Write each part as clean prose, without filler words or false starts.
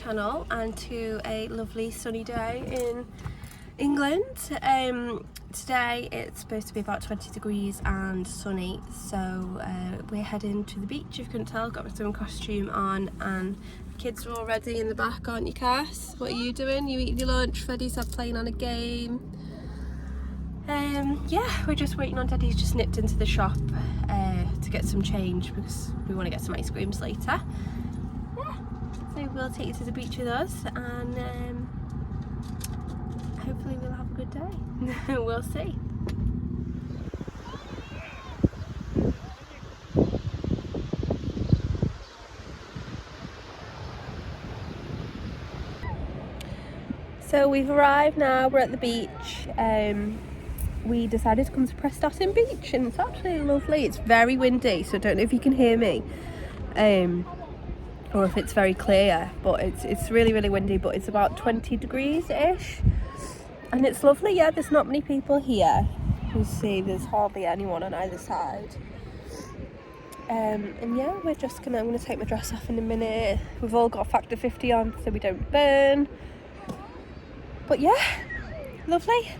channel and to a lovely sunny day in England. Today it's supposed to be about 20 degrees and sunny, so we're heading to the beach. If you couldn't tell, got my swimming costume on and the kids are all ready in the back, aren't you, Cass? What are you doing? You eating your lunch? Freddie's playing on a game. Yeah, we're just waiting on Daddy's just nipped into the shop to get some change because we want to get some ice creams later. Yeah, so we'll take you to the beach with us and hopefully we'll have a good day. We'll see. So we've arrived now, we're at the beach. We decided to come to Prestatyn Beach and it's absolutely lovely. It's very windy, so I don't know if you can hear me or if it's very clear, but it's really windy, but it's about 20 degrees-ish and it's lovely. Yeah, there's not many people here. You see there's hardly anyone on either side. And yeah, I'm gonna take my dress off in a minute. We've all got factor 50 on so we don't burn. But yeah, lovely.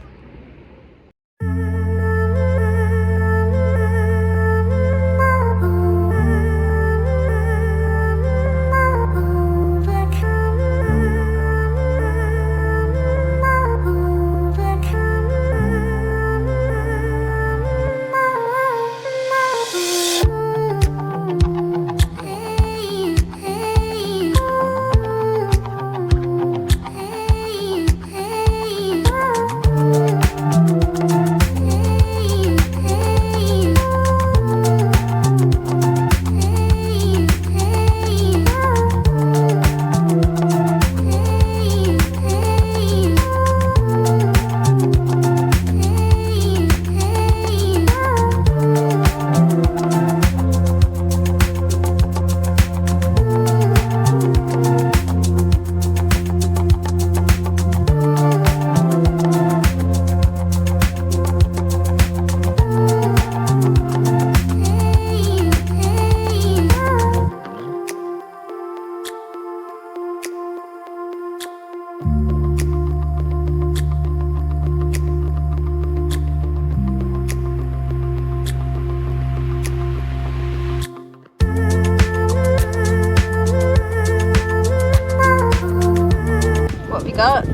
What have you got? A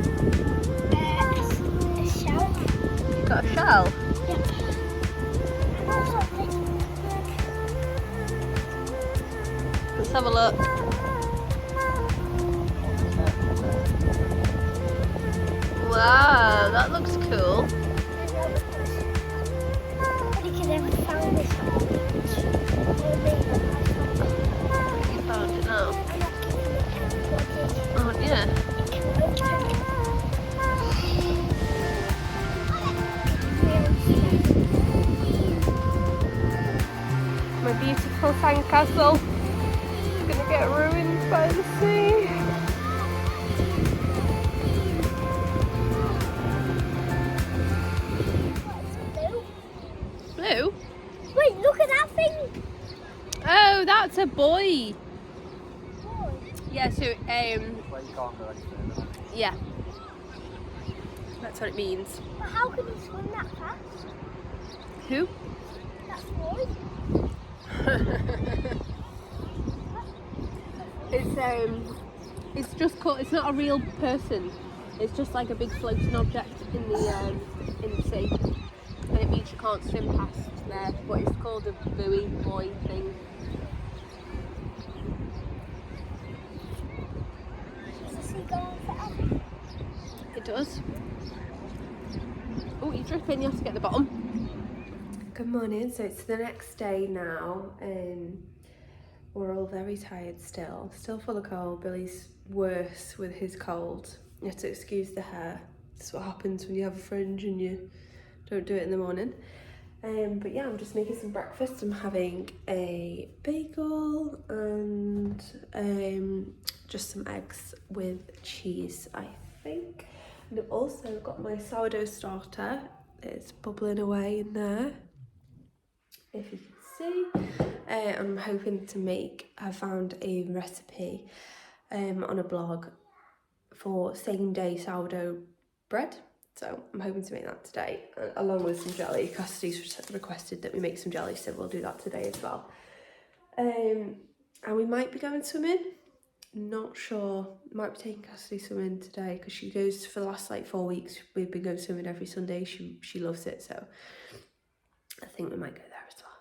shell. You got a shell? Yep. Let's have a look. Wow, that looks cool. You found it now. Oh yeah. My beautiful sandcastle is gonna get ruined by the sea. Blue? Wait, look at that thing! Oh, that's a buoy. Yeah, so yeah. That's what it means. But how can you swim that fast? Who? That's boy. It's just called. It's not a real person. It's just like a big floating object in the sea, and it means you can't swim past there. But it's called a buoy thing. Does the sea go on forever? It does. Oh, you're dripping. You have to get the bottom. Good morning. So it's the next day now, and we're all very tired still full of cold. Billy's worse with his cold. You have to excuse the hair. That's what happens when you have a fringe and you don't do it in the morning. But yeah, I'm just making some breakfast. I'm having a bagel and just some eggs with cheese, I think. And I've also got my sourdough starter. It's bubbling away in there, if you can see. I'm hoping to make, I found a recipe on a blog for same day sourdough bread. So I'm hoping to make that today, along with some jelly. Cassidy's requested that we make some jelly, so we'll do that today as well. And we might be going swimming. Not sure. Might be taking Cassidy swimming today because she goes for the last like 4 weeks. We've been going swimming every Sunday. She loves it, so I think we might go there as well.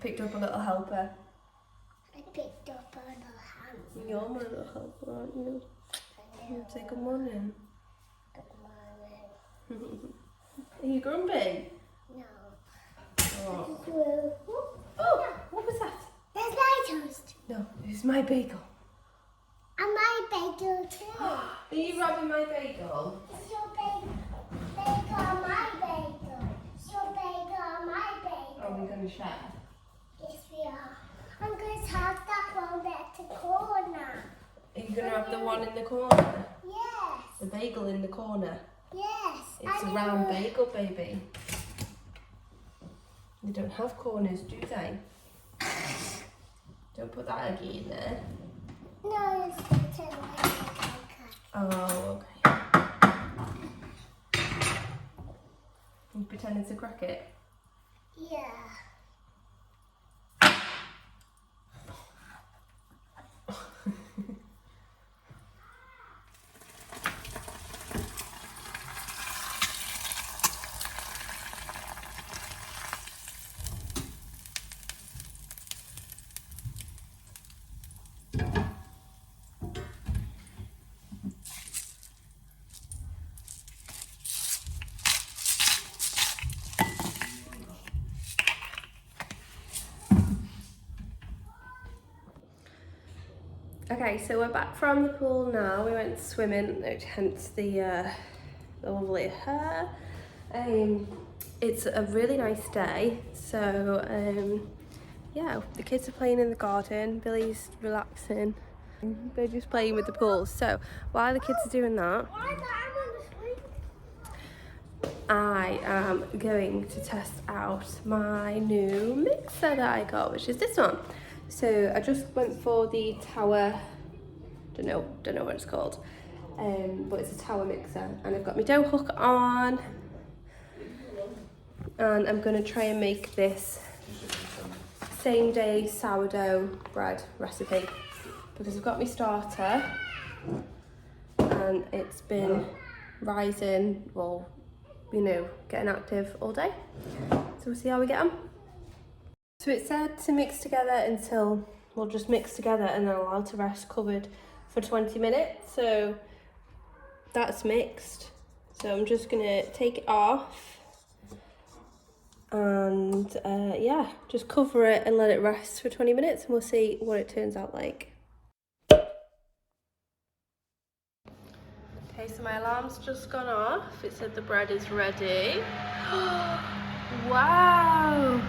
Picked up a little helper. I picked up a little hand. You're my little helper, aren't you? You say good morning. Good morning. Are you grumpy? No. Oh. Oh, what was that? There's my toast. No, it's my bagel. And my bagel too. Are you grabbing my bagel? It's your bagel on my bagel. It's your bagel on my bagel. Are we going to share? Yes, we are. I'm going to have that one at the corner. Are you going to have the one in the corner? Yes. The bagel in the corner? Yes. It's a round bagel, baby. They don't have corners, do they? Don't put that eggy in there. No, it's pretend like a Oh, okay. You pretending to crack it? Yeah. Okay, so we're back from the pool now. We went swimming, hence the lovely hair. It's a really nice day, so yeah, the kids are playing in the garden. Billy's relaxing. They're just playing with the pool. So while the kids are doing that, I am going to test out my new mixer that I got, which is this one. So I just went for the Tower, don't know what it's called, but it's a Tower mixer, and I've got my dough hook on, and I'm going to try and make this same day sourdough bread recipe, because I've got my starter and it's been rising, well, you know, getting active all day, so we'll see how we get on. So it said to mix together until, we'll just mix together and then allow to rest covered for 20 minutes. So that's mixed. So I'm just gonna take it off and yeah, just cover it and let it rest for 20 minutes and we'll see what it turns out like. Okay, so my alarm's just gone off. It said the bread is ready. Wow!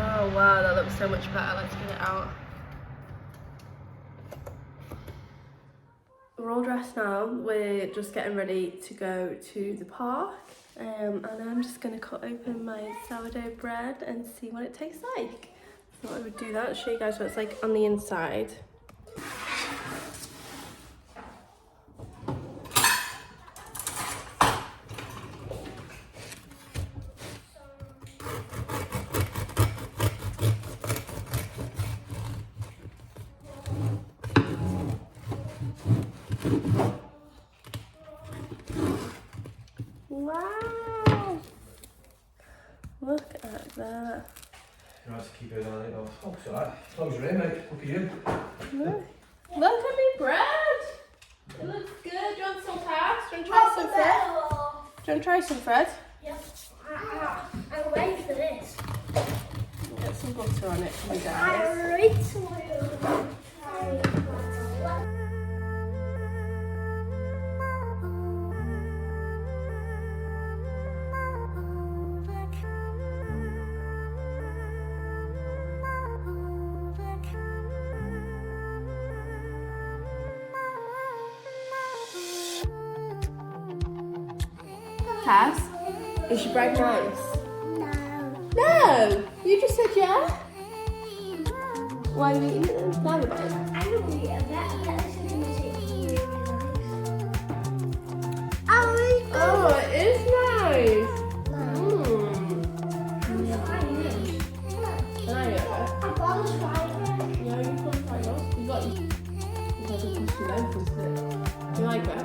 Oh wow, that looks so much better. Let's get it out. We're all dressed now. We're just getting ready to go to the park. And I'm just going to cut open my sourdough bread and see what it tastes like. I thought I would do that, show you guys what it's like on the inside. Wow! Look at that. You have to keep it on it. Oh, it's alright. Close your ear, mate. Look at you. Look. Look at me bread! It looks good. Do you want some toast? Do you want to try some Fred? Do you want to try some Fred? Yep. I'm ready for this. Get some butter on it for you guys. I'm ready to Cass, is your bread nice? No. No! You just said yeah? Why are you eating it then? Neither bite. I don't eat it. That is going to take really nice. Oh, it is nice! Can I get it? I'm going to try it. Yeah, you can try it. You got a pushy length, isn't it? Do you like it?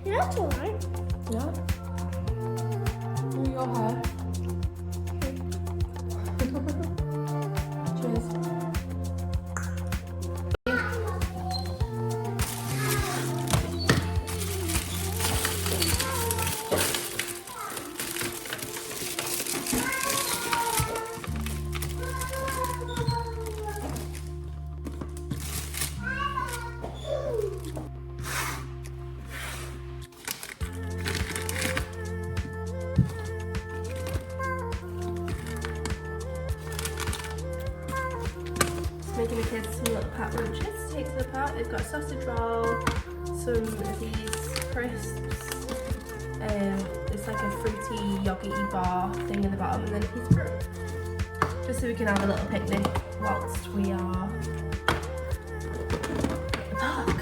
Yeah, that's alright. Yeah. Do your hair. Cheers. Making the kids some little packed lunches to take to the park. They've got a sausage roll, some of these crisps, it's like a fruity yogurty bar thing in the bottom, and then a piece of fruit. Just so we can have a little picnic whilst we are at the park.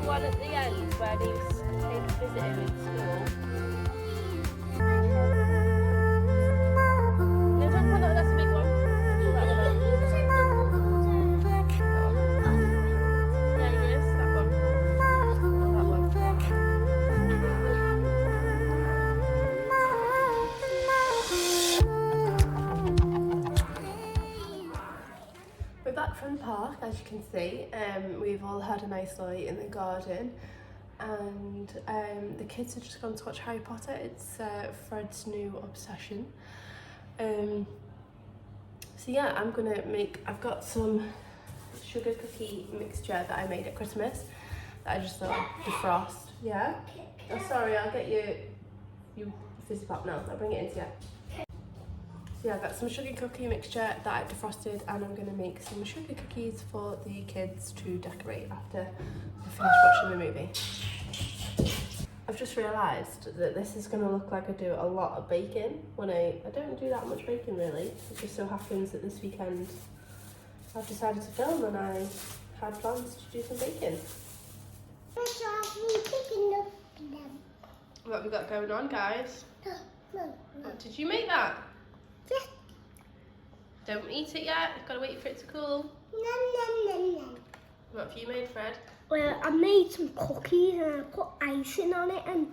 One at the end where they came to visit him in school. No, don't pull that, that's a big one. Pull that one out. There it is, that one. Pull that one. We're back from the park, as you can see. We've all had a nice night in the garden, and the kids have just gone to watch Harry Potter. It's Fred's new obsession. So yeah, I've got some sugar cookie mixture that I made at Christmas that I just thought I'd defrost. Yeah? Oh, sorry, I'll get you fizzy pop now. I'll bring it into you. So yeah, I've got some sugar cookie mixture that I've defrosted, and I'm going to make some sugar cookies for the kids to decorate after we finish watching the movie. I've just realised that this is going to look like I do a lot of baking when I don't do that much baking really. It just so happens that this weekend I've decided to film and I had plans to do some baking. What have we got going on, guys? Did you make that? Yeah. Don't eat it yet, gotta wait for it to cool. What have you made, Fred? Well, I made some cookies and I put icing on it and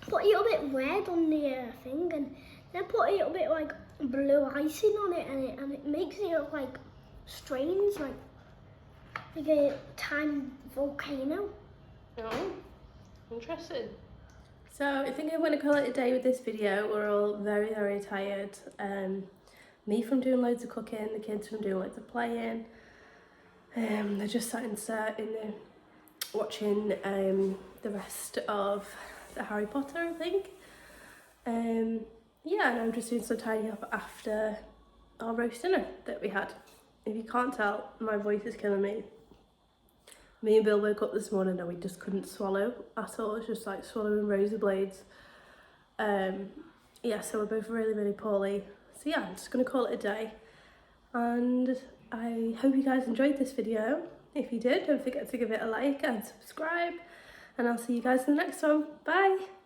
put a little bit red on the thing, and then put a little bit like blue icing on it, and it makes it look like strange, like a tiny volcano. Oh, interesting. So I think I'm going to call it a day with this video. We're all very, very tired. Me from doing loads of cooking, the kids from doing loads of playing. They're just sat in the watching the rest of the Harry Potter, I think. Yeah, and I'm just doing some tidying up after our roast dinner that we had. If you can't tell, my voice is killing me. Me and Bill woke up this morning and we just couldn't swallow at all. It's just like swallowing razor blades. Yeah, so we're both really, really poorly. So yeah, I'm just gonna call it a day. And I hope you guys enjoyed this video. If you did, don't forget to give it a like and subscribe. And I'll see you guys in the next one. Bye!